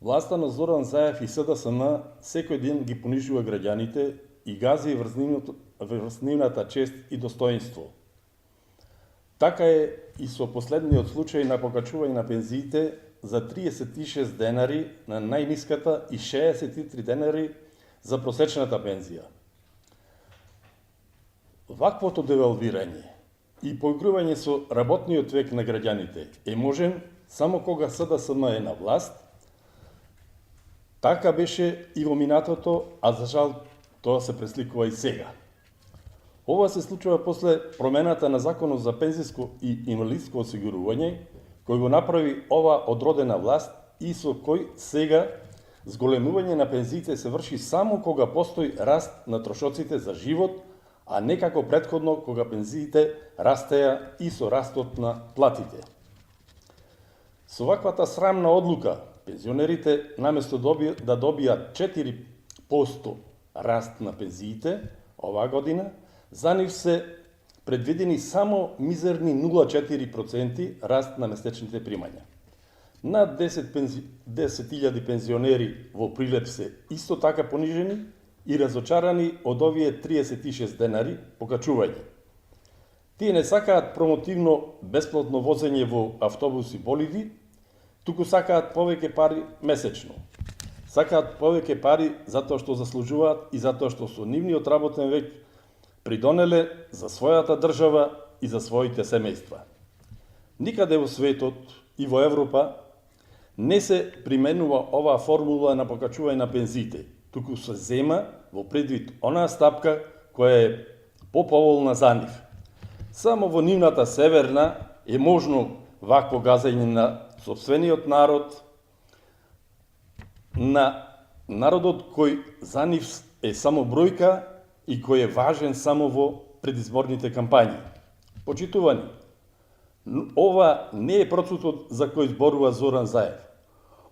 Власта на Зоран Заев и СДСМ секој ден ги понижува граѓаните и гази врз нивната чест и достоинство. Така е и со последниот случај на покачување на пензиите за 36 денари на најниската и 63 денари за просечната пензија. Ваквото девалвирање и поигрување со работниот век на граѓаните е можен само кога СДСМ е на власт. Така беше и во минатото, а за жал тоа се пресликува и сега. Ова се случува после промената на Законот за пензиско и инвалидско осигурување, кој го направи ова одродена власт и со кој сега зголемување на пензиите се врши само кога постои раст на трошоците за живот, а не како претходно кога пензиите растеа и со растот на платите. Со ваквата срамна одлука, пензионерите наместо да добијат 4% раст на пензиите оваа година, за нив се предвидени само мизерни 0,4% раст на месечните примања. Над 10.000 пензионери во Прилеп се исто така понижени и разочарани од овие 36 денари покачување. Тие не сакаат промотивно бесплатно возење во автобуси болиди, туку сакаат повеќе пари месечно. Сакаат повеќе пари затоа што заслужуваат и затоа што со нивниот работен век придонеле за својата држава и за своите семејства. Никаде во светот и во Европа не се применува оваа формула на покачување на пензиите, туку се зема во предвид онаа стапка која е поповолна за нив. Само во нивната северна е можно вакво газење на сопствениот народ, на народот кој за нив е само бројка и кој е важен само во предизборните кампањи. Почитувани, ова не е процесот за кој зборува Зоран Заев.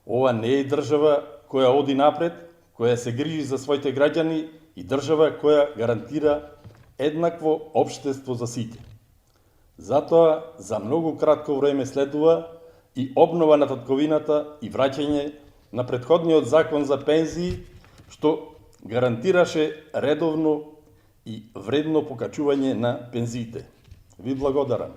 Ова не е држава која оди напред, која се грижи за своите граѓани и држава која гарантира еднакво општество за сите. Затоа за многу кратко време следува и обнова на татковината и враќање на претходниот закон за пензии, што гарантираше редовно и вредно покачување на пензиите. Ви благодарам.